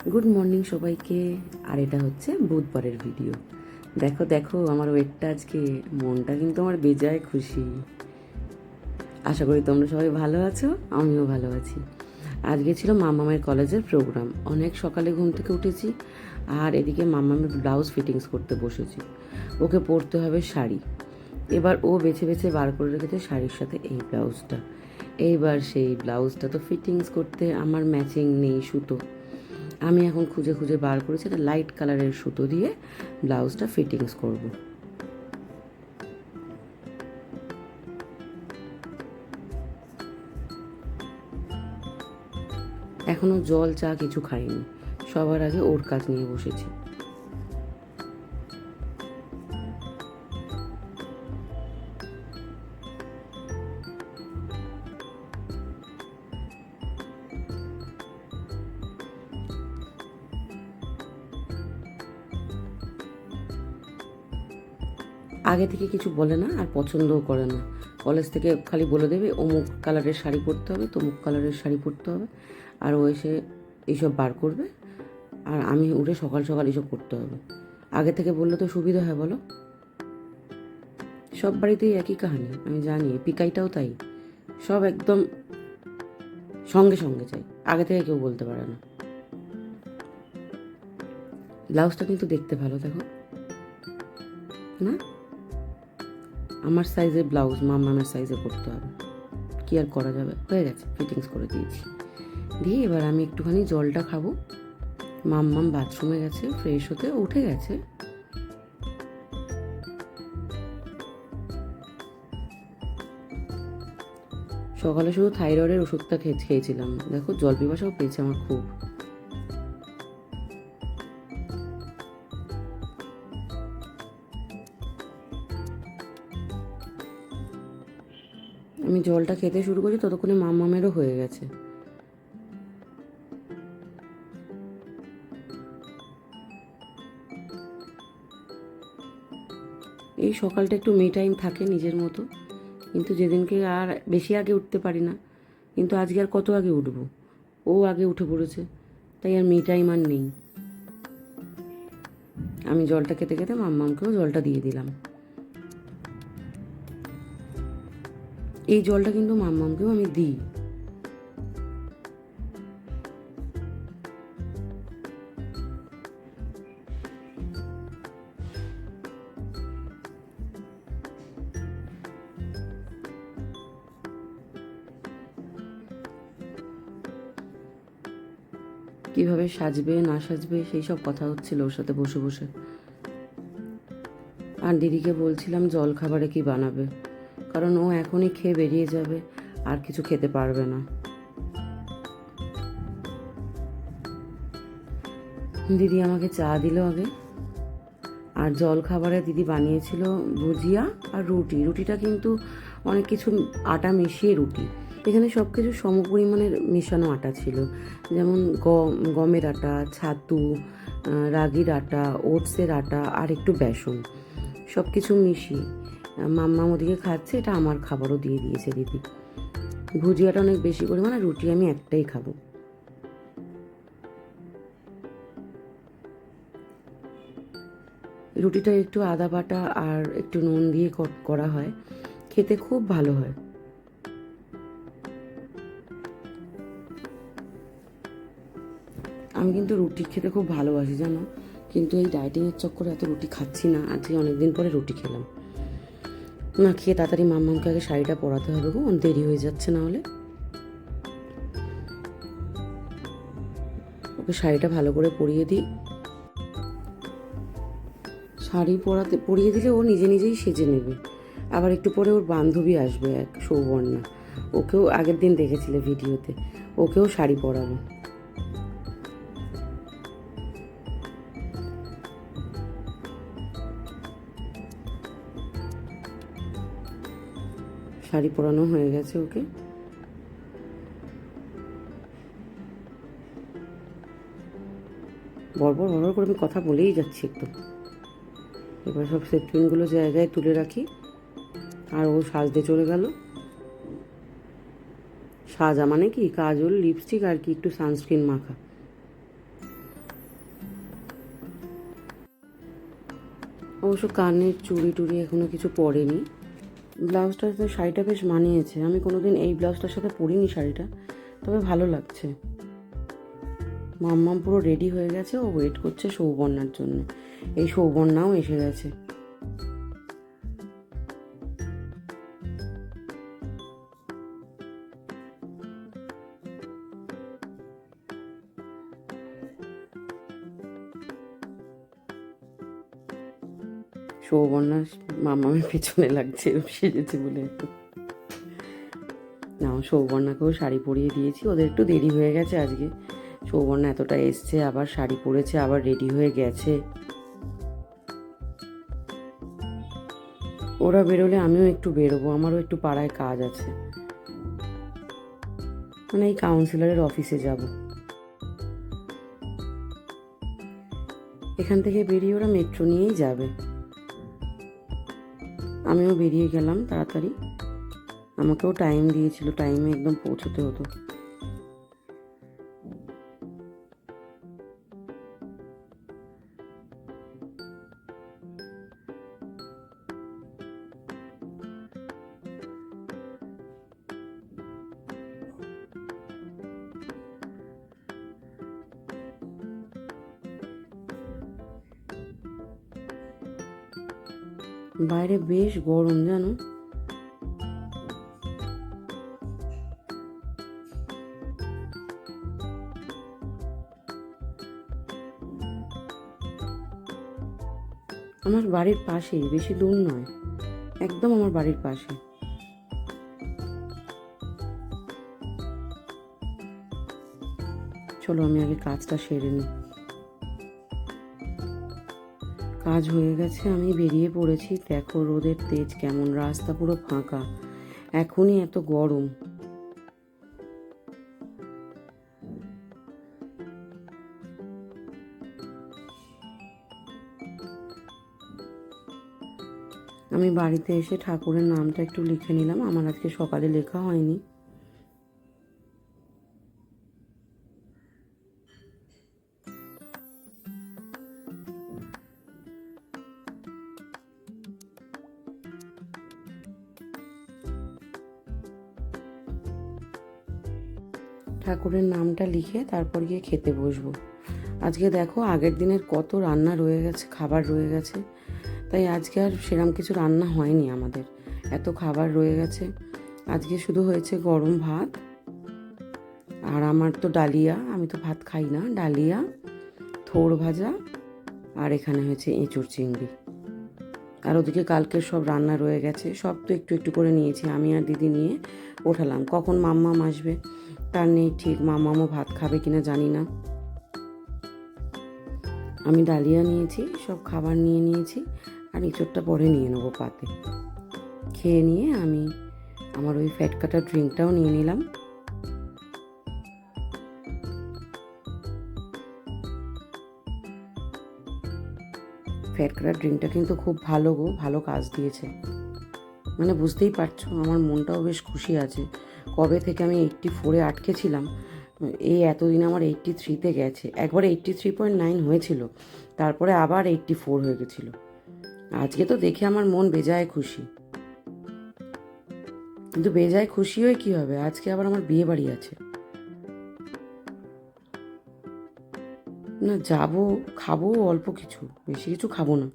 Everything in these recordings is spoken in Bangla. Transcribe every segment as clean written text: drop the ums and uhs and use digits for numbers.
গুড মর্নিং সবাইকে। আর এটা হচ্ছে বুধবারের ভিডিও। দেখো দেখো আমার ওয়েটটা আজকে, মনটা কিন্তু আমার বেজায় খুশি। আশা করি তোমরা সবাই ভালো আছো, আমিও ভালো আছি। আজকে ছিল মামামের কলেজের প্রোগ্রাম। অনেক সকালে ঘুম থেকে উঠেছি, আর এদিকে মামামের ব্লাউজ ফিটিংস করতে বসেছি। ওকে পরতে হবে শাড়ি। এবার ও বেছে বেছে বার করে রেখেছে শাড়ির সাথে এই ব্লাউজটা। এইবার সেই ব্লাউজটা তো ফিটিংস করতে আমার ম্যাচিং নেই সুতো। আমি এখন খুঁজে খুঁজে বার করেছি একটা লাইট কালারের সুতো দিয়ে ব্লাউজটা ফিটিংস করব। এখনও জল চা কিছু খাইনি, সবার আগে ওর কাজ নিয়ে বসেছি। আগে থেকে কিছু বলে না, আর পছন্দও করে না। কলেজ থেকে খালি বলে দেবে অমুক কালারের শাড়ি পরতে হবে, তমুক কালারের শাড়ি পরতে হবে, আর ও এসে এইসব বার করবে, আর আমি উঠে সকাল সকাল এইসব করতে হবে। আগে থেকে বললে তো সুবিধা হয় বলো। সব বাড়িতেই একই কাহিনী, আমি জানি। পিকাইটাও তাই, সব একদম সঙ্গে সঙ্গে চাই, আগে থেকে কেউ বলতে পারে না। ব্লাউজটা কিন্তু দেখতে ভালো, দেখো না? আমার সাইজের ব্লাউজ মামামের সাইজে করতে হবে, কি আর করা যাবে। হয়ে গেছে, ফিটিংস করে দিয়েছি। দিয়ে এবার আমি একটুখানি জলটা খাবো। মাম্মাম বাথরুমে গেছে ফ্রেশ হতে, উঠে গেছে। সকালে শুধু থাইরয়েডের ওষুধটা খেয়েছিলাম। দেখো জল পিপাসাও পেয়েছে আমার খুব। আমি জলটা খেতে শুরু করছি, ততক্ষণে মাম্মামেরও হয়ে গেছে। এই সকালটা একটু মি টাইম থাকে নিজের মতো, কিন্তু যেদিনকে আর বেশি আগে উঠতে পারি না, কিন্তু আজকে আর কত আগে উঠবো, ও আগে উঠে পড়েছে, তাই আর মি টাইম আর নেই। আমি জলটা খেতে খেতে মাম্মামকেও জলটা দিয়ে দিলাম। এই জলটা কিন্তু মাম্মামকেও আমি দিই। কীভাবে সাজবে না সাজবে সেই সব কথা হচ্ছিল ওর সাথে বসে বসে। আর দিদিকে বলছিলাম জল খাবারে কি বানাবে, কারণ ও এখনই খেয়ে বেরিয়ে যাবে, আর কিছু খেতে পারবে না। দিদি আমাকে চা দিল আগে, আর জল খাবারে দিদি বানিয়েছিল ভুজিয়া আর রুটি। রুটিটা কিন্তু অনেক কিছু আটা মিশিয়ে রুটি, এখানে সব কিছু সমপরিমাণের মেশানো আটা ছিল, যেমন গমের আটা, ছাতু, রাগির আটা, ওটসের আটা, আর একটু বেসন, সব কিছু মিশিয়ে মাম্মাম ওদিকে খাচ্ছে। এটা আমার খাবারও দিয়ে দিয়েছে দিদি। ভুজিয়াটা অনেক বেশি পরিমাণে, রুটি আমি একটাই খাবো। রুটিটা একটু আদা বাটা আর একটু নুন দিয়ে করা হয়, খেতে খুব ভালো হয়। আমি কিন্তু রুটি খেতে খুব ভালোবাসি জানো, কিন্তু এই ডায়েটিংয়ের চক্করে এত রুটি খাচ্ছি না। আজকে অনেকদিন পরে রুটি খেলাম। না খেয়ে তাড়াতাড়ি মাম্মামকে আগে শাড়িটা পরাতে হবে গো, দেরি হয়ে যাচ্ছে না হলে। ওকে শাড়িটা ভালো করে পরিয়ে দিই। শাড়ি পরিয়ে দিলে ও নিজে নিজেই সেজে নেবে। আবার একটু পরে ওর বান্ধবী আসবে, এক সৌবর্ণা, ওকেও আগের দিন দেখেছিলে ভিডিওতে, ওকেও শাড়ি পরাবো। শাড়ি পরানো হয়ে গেছে ওকে। বড় করে আমি কথা বলেই যাচ্ছি একটু। এবার সব সেটপিনগুলো জায়গায় তুলে রাখি, আর ও সাজতে চলে গেল। সাজা মানে কি, কাজল, লিপস্টিক, আর কি একটু সানস্ক্রিন মাখা। অবশ্য কানের চুড়ি টুড়ি এখনও কিছু পরেনি। ব্লাউজটার সাথে শাড়িটা বেশ মানিয়েছে। আমি কোনোদিন এই ব্লাউজটার সাথে পরিনি শাড়িটা, তবে ভালো লাগছে। মাম্মাম পুরো রেডি হয়ে গেছে, ও ওয়েট করছে সৌবর্ণার জন্য। এই সৌবর্ণাও এসে গেছে। সৌবর্ণা মামামের পেছনে লাগছে, এরকম সেজেছে বলে। না, সৌবর্ণাকেও শাড়ি পরিয়ে দিয়েছি, ওদের একটু দেরি হয়ে গেছে আজকে। সৌবর্ণা এতটা এসছে, আবার শাড়ি পরেছে, আবার রেডি হয়ে গেছে। ওরা বেরোলে আমিও একটু বেরোবো, আমারও একটু পাড়ায় কাজ আছে, মানে এই কাউন্সিলরের অফিসে যাব। এখান থেকে বেরিয়ে ওরা মেট্রো নিয়েই যাবে। আমিও বেরিয়ে গেলাম তাড়াতাড়ি, আমাকেও টাইম দিয়েছিল, টাইমে একদম পৌঁছতে হতো। বাইরে বেশ গরম জানো। আমার বাড়ির পাশেই, বেশি দূর নয়, একদম আমার বাড়ির পাশে। চলো আমি আগে কাজটা সেরে নিই। কাজ হয়ে গেছে, আমি বেরিয়ে পড়েছি। দেখো রোদের তেজ কেমন, রাস্তা পুরো ফাঁকা, এখনই এত গরম। আমি বাড়িতে এসে ঠাকুরের নামটা একটু লিখে নিলাম, আমার আজকে সকালে লেখা হয়নি। ঠাকুরের নামটা লিখে তারপর গিয়ে খেতে বসবো। আজকে দেখো আগের দিনের কত রান্না রয়ে গেছে, খাবার রয়ে গেছে, তাই আজকে আর সেরকম কিছু রান্না হয়নি আমাদের, এত খাবার রয়ে গেছে। আজকে শুধু হয়েছে গরম ভাত, আর আমার তো ডালিয়া, আমি তো ভাত খাই না, ডালিয়া, থোড় ভাজা, আর এখানে হয়েছে এঁচুড় চিংড়ি। আর ওদিকে কালকের সব রান্না রয়ে গেছে, সব তো একটু একটু করে নিয়েছি, আমি আর দিদি নিয়ে ওঠালাম। কখন মাম্মাম আসবে তার নেই ঠিক, মাম্মামও ভাত খাবে কিনা জানি না। আমি ডালিয়া নিয়েছি, সব খাবার নিয়ে নিয়েছি, আর এঁচোড়টা পরে নিয়ে নেবো পাতে। খেয়ে নিয়ে আমি আমার ওই ফ্যাট কাটা ড্রিঙ্কটাও নিয়ে নিলাম। ফ্যাট কাটা ড্রিঙ্কটা কিন্তু খুব ভালো গো, ভালো কাজ দিয়েছে। মানে বুঝতেই পারছো আমার মনটাও বেশ খুশি আছে। কবে থেকে আমি 84-এ আটকেছিলাম, এই এতদিন আমার 83-তে গেছে। একবার 83.9 হয়েছিল, তারপরে আবার 84 হয়ে গেছিলো। আজকে তো দেখে আমার মন বেজায় খুশি। কিন্তু বেজায় খুশি হয়ে কী হবে, আজকে আবার আমার বিয়ে বাড়ি আছে। না যাবো, খাবো অল্প কিছু, বেশি কিছু খাবো না।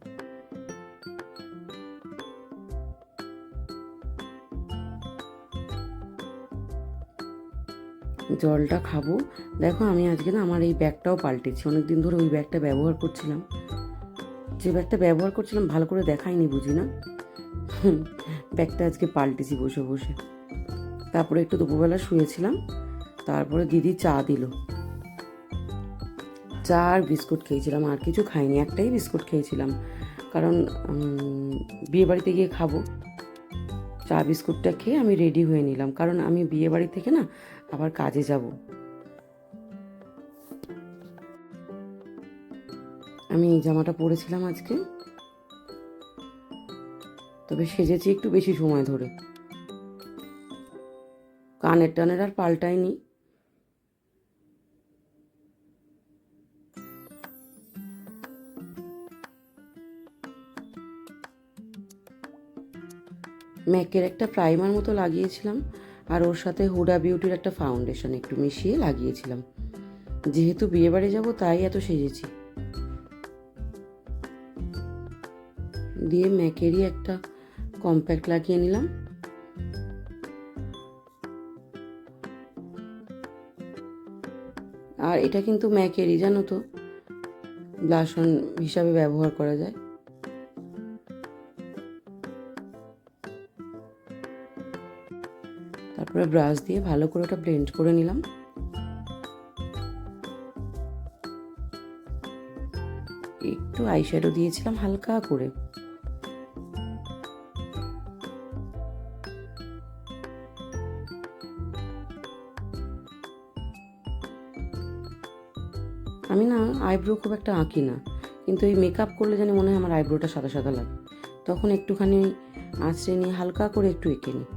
জলটা খাবো। দেখো আমি আজকে না আমার এই ব্যাগটাও পাল্টেছি, অনেক দিন ধরে ওই ব্যাগটা ব্যবহার করছিলাম। যে ব্যাগটা ব্যবহার করছিলাম ভালো করে দেখাইনি বুঝি না, ব্যাগটা আজকে পাল্টেছি বসে বসে। তারপরে একটু দুপুরবেলা শুয়েছিলাম, তারপরে দিদি চা দিল, চা আর বিস্কুট খেয়েছিলাম, আর কিছু খাইনি, একটাই বিস্কুট খেয়েছিলাম, কারণ বিয়ে বাড়িতে গিয়ে খাবো। চা বিস্কুটটা খেয়ে আমি রেডি হয়ে নিলাম, কারণ আমি বিয়ে বাড়ি থেকে না আবার কাজে যাব। আমি এই জামাটা পরেছিলাম আজকে, তবে সেজেছি একটু বেশি সময় ধরে, কানের টানের আর পাল্টায়নি। ম্যাকের একটা প্রাইমার মতো লাগিয়েছিলাম, আর ওর সাথে হুডা বিউটির একটা ফাউন্ডেশন একটু মিশিয়ে লাগিয়েছিলাম। যেহেতু বিয়েবাড়ি যাব তাই এত সেজেছি। দিয়ে ম্যাকেরই একটা কম্প্যাক্ট লাগিয়ে নিলাম। আর এটা কিন্তু ম্যাকেরই, জানো তো, ব্লাশ অন হিসাবে ব্যবহার করা যায়। তারপরে ব্রাশ দিয়ে ভালো করে ওটা ব্লেন্ড করে নিলাম। একটু আইশ্যাডো দিয়েছিলাম হালকা করে। আমি না আইব্রো খুব একটা আঁকি না, কিন্তু এই মেকআপ করলে জানি মনে হয় আমার আইব্রোটা সাদা সাদা লাগে, তখন একটুখানি আঁচড়ে নিয়ে হালকা করে একটু এঁকে নিই।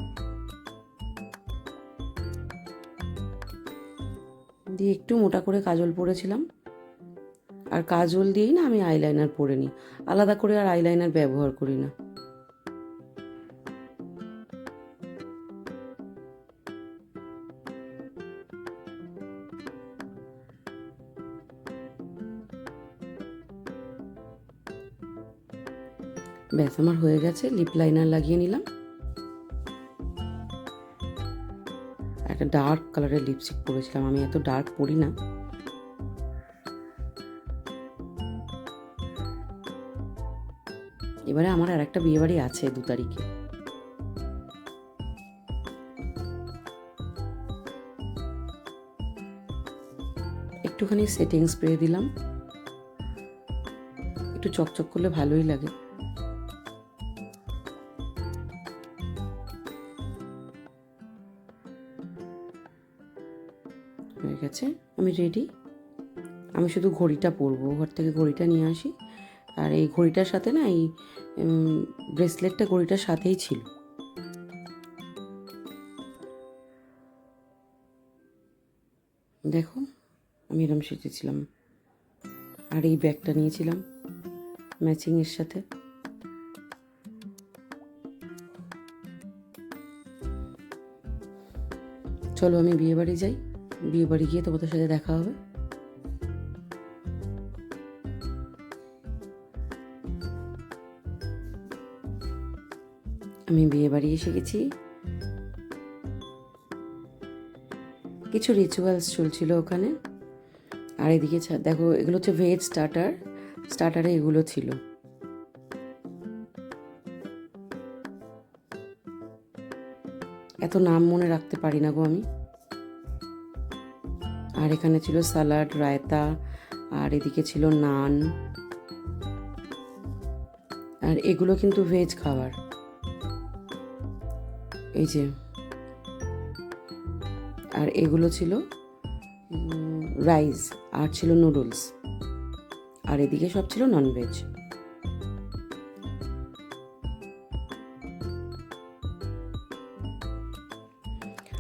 দিয়ে একটু মোটা করে কাজল পরেছিলাম, আর কাজল দিয়েই না আমি আইলাইনার পরে নিই, আলাদা করে আর আইলাইনার ব্যবহার করি না। ব্যাস আমার হয়ে গেছে। লিপ লাইনার লাগিয়ে নিলাম, একটা ডার্ক কালারের লিপস্টিক পরেছিলাম, আমি এত ডার্ক পরি না। এবারে আমার আর একটা বিয়েবাড়ি আছে 2 তারিখে। একটুখানি সেটিং স্প্রে দিলাম, একটু চকচক করলে ভালোই লাগে। হয়ে গেছে, আমি রেডি। আমি শুধু ঘড়িটা পরবো, ঘর থেকে ঘড়িটা নিয়ে আসি। আর এই ঘড়িটার সাথে না এই ব্রেসলেটটা ঘড়িটার সাথেই ছিল। দেখো আমি এরম সেজেছিলাম, আর এই ব্যাগটা নিয়েছিলাম ম্যাচিংয়ের সাথে। চলো আমি বিয়েবাড়ি যাই, বিয়েবাড়ি গিয়ে তোমাদের সাথে দেখা হবে। আমি বিয়েবাড়ি এসে গেছি। কিছু রিচুয়ালস চলছিল ওখানে। আর এদিকে দেখো, এগুলো হচ্ছে ভেজ স্টার্টারে এগুলো ছিল। এত নাম মনে রাখতে পারি না গো আমি। আর এখানে ছিল সালাড, রায়তা, আর এদিকে ছিল নান। আর এগুলো কিন্তু ভেজ খাবার, এই যে। আর এগুলো ছিল রাইস, আর ছিল নুডলস, আর এদিকে সব ছিল ননভেজ।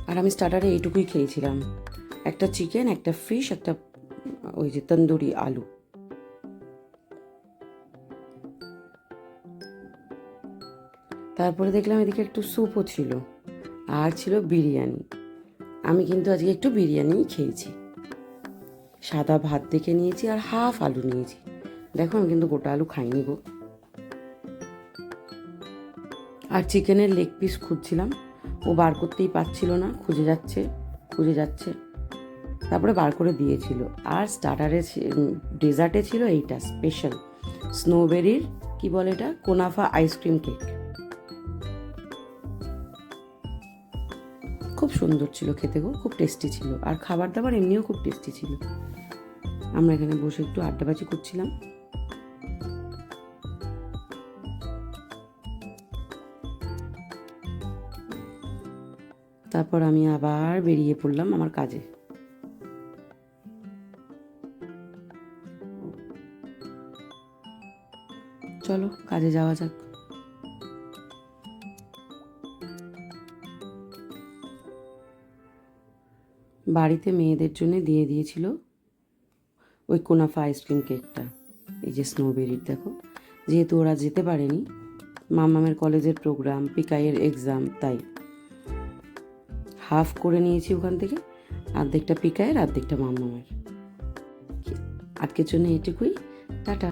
আর আমি স্টার্টারে এইটুকুই খেয়েছিলাম, একটা চিকেন, একটা ফিশ, একটা ওই যে তন্দুরি আলু। তারপরে দেখলাম এদিকে একটু স্যুপও ছিল, আর ছিল বিরিয়ানি। আমি কিন্তু আজকে একটু বিরিয়ানিই খেয়েছি। সাদা ভাত দেখে নিয়েছি, আর হাফ আলু নিয়েছি। দেখো আমি কিন্তু গোটা আলু খাইনি গো। আর চিকেনের লেগ পিস খুঁজছিলাম, ও বার করতেই পারছিল না, খুঁজে যাচ্ছে। তারপরে বার করে দিয়েছিল। আর স্টার্টারে ডেজার্টে ছিল এইটা স্পেশাল স্নোবেরির, কি বলে এটা, কোনাফা আইসক্রিম কেক। খুব সুন্দর ছিল খেতে গো, খুব টেস্টি ছিল। আর খাবার দাবার এমনিও খুব টেস্টি ছিল। আমরা এখানে বসে একটু আড্ডাবাজি করছিলাম। তারপর আমি আবার বেরিয়ে পড়লাম আমার কাজে। চলো কাজে যাওয়া যাক। বাড়িতে মেয়েদের জন্য দিয়ে দিয়েছিল ওই কোনাফা আইসক্রিম কেকটা, এই যে স্নোবেরির। দেখো, যেহেতু ওরা যেতে পারেনি মামামের কলেজের প্রোগ্রাম, পিকাইয়ের এক্সাম, তাই হাফ করে নিয়েছি ওখান থেকে, অর্ধেকটা পিকাইয়ের অর্ধেকটা মামামের। আজকের জন্য এটুকুই, টাটা।